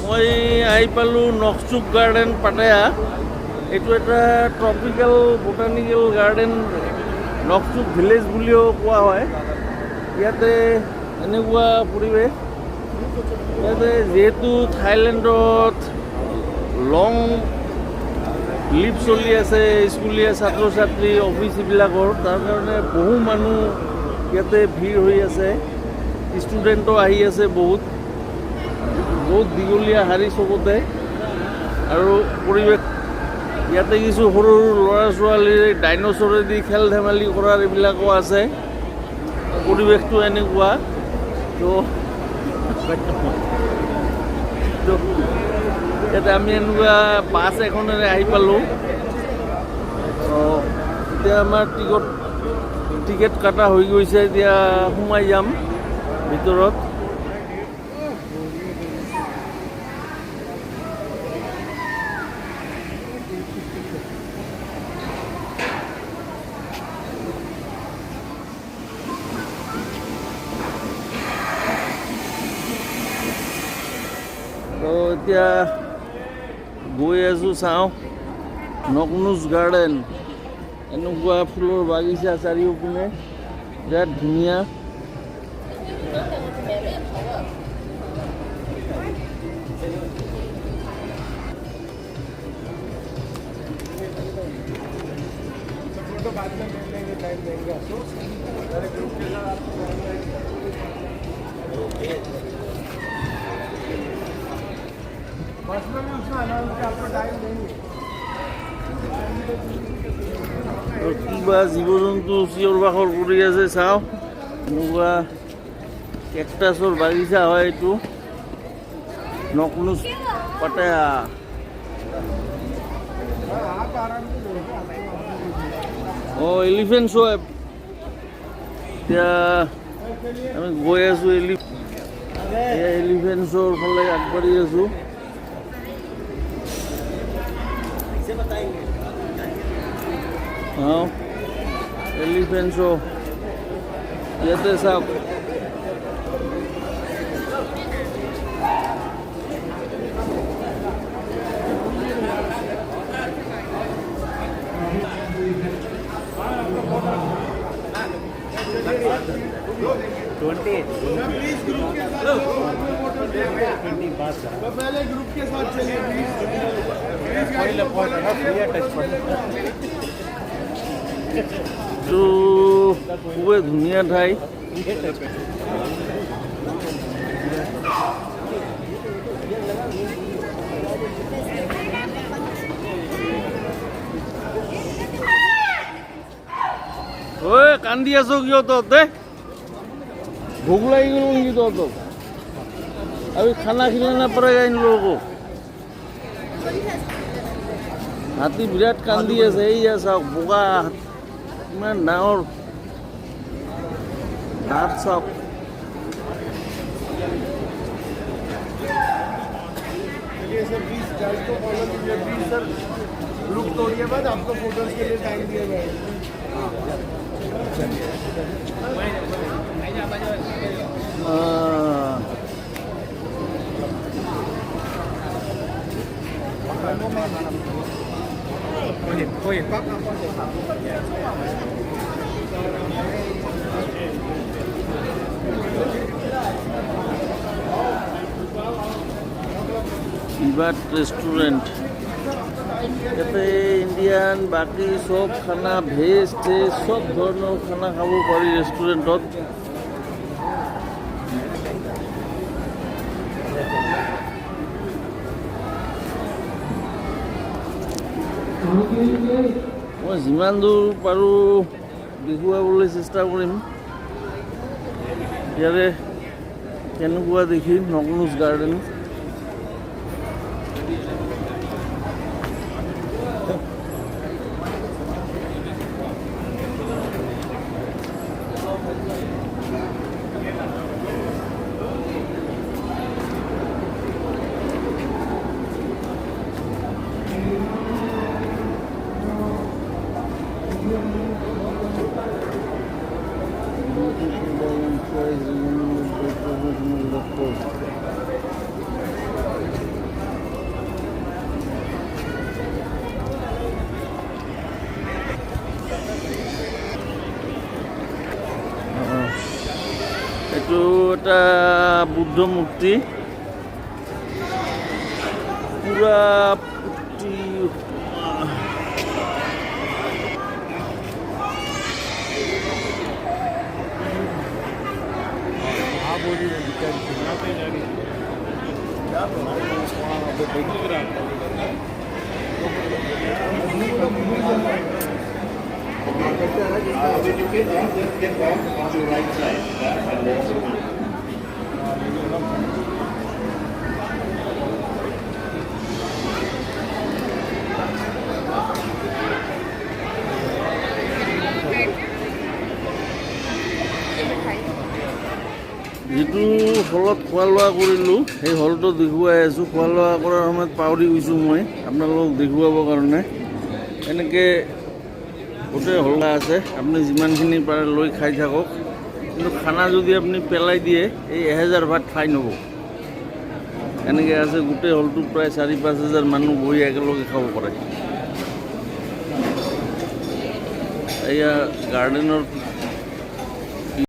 মই আহি পালোঁ নকচুক গাৰ্ডেন পাটায়া। এইটো এটা ট্ৰপিকেল বটানিকেল গাৰ্ডেন, নকচুক ভিলেজ বুলিও কোৱা হয়। ইয়াতে এনেকুৱা পৰিৱেশ, ইয়াতে যিহেতু থাইলেণ্ডত লং লিভ চলি আছে স্কুলীয়া ছাত্ৰ ছাত্ৰী অফিচ এইবিলাকৰ, তাৰ কাৰণে বহু মানুহ ইয়াতে ভিৰ হৈ আছে, ষ্টুডেণ্টো আহি আছে বহুত দীঘলীয়া শাৰী চবতে। আৰু পৰিৱেশ ইয়াতে কিছু সৰু সৰু ল'ৰা ছোৱালীৰ ডাইন'ছৰেদি খেল ধেমালি কৰাৰ এইবিলাকো আছে। পৰিৱেশটো এনেকুৱা তো ইয়াতে আমি এনেকুৱা বাছ এখনেৰে আহি পালোঁ। এতিয়া আমাৰ টিকেট কটা হৈ গৈছে, এতিয়া সোমাই যাম ভিতৰত। এতিয়া গৈ আছোঁ, চাওঁ নকনুচ গাৰ্ডেন। এনেকুৱা ফুলৰ বাগিচা চাৰিওপিনে, বিৰাট ধুনীয়া। কিবা জীৱ জন্তু চিঞৰ বাখৰ কৰি আছে, চাওঁ। এনেকুৱা কেকটাছৰ বাগিচা হয় এইটো, নকনুচ পাটায়া। এলিফেণ্ট শ্ব' এতিয়া আমি গৈ আছোঁ, এলিফেণ্ট শ্ব'ৰ ফালে আগবাঢ়ি আছোঁ। এলিফেণ্ট শ্ব' ইয়াতে চাওক। पहले ग्रुप के साथ चलिए তো খুবেই ধুনীয়া ঠাই। ঐ কান্দি আছো কিয় তহঁতে? ভোক লাগি গ'ল নেকি তহঁতক? अभी खाना खिलाना पड़ेगा इन लोगों को। हाथी विराट कांदी है, सही है सब बोगा मैं नावर हाथ सब। चलिए सर 20 गाइड को फॉलो कीजिए, 20 सर ग्रुप तोड़िए बाद आपको फोटोज के लिए टाइम दिया जाएगा। रेस्टोरेंट ইয়াতে ইন্ডিয়ান বাকি সব খানা ভেজ টেজ সব ধৰণৰ খানা খাব পাৰি ৰেষ্টুৰেণ্টত। মই যিমান দূৰ পাৰোঁ দেখুৱাবলৈ চেষ্টা কৰিম ইয়াৰে কেনেকুৱা দেখি নকনুচ গাৰ্ডেন। এটা বুদ্ধ মূৰ্তি পুৰা পুটি যিটো হলত খোৱা লোৱা কৰিলোঁ সেই হলটো দেখুৱাই আছোঁ। খোৱা লোৱা কৰাৰ সময়ত পাহৰি গৈছোঁ মই আপোনালোকক দেখুৱাবৰ কাৰণে। এনেকৈ গোটেই হল আছে, আপুনি যিমানখিনি পাৰে লৈ খাই থাকক, কিন্তু খানা যদি আপুনি পেলাই দিয়ে এই 1000 ভাত খাই ন'ব। এনেকৈ আছে গোটেই হলটোত প্ৰায় 4-5 হাজাৰ মানুহ বহি একেলগে খাব পাৰে। এয়া গাৰ্ডেনৰ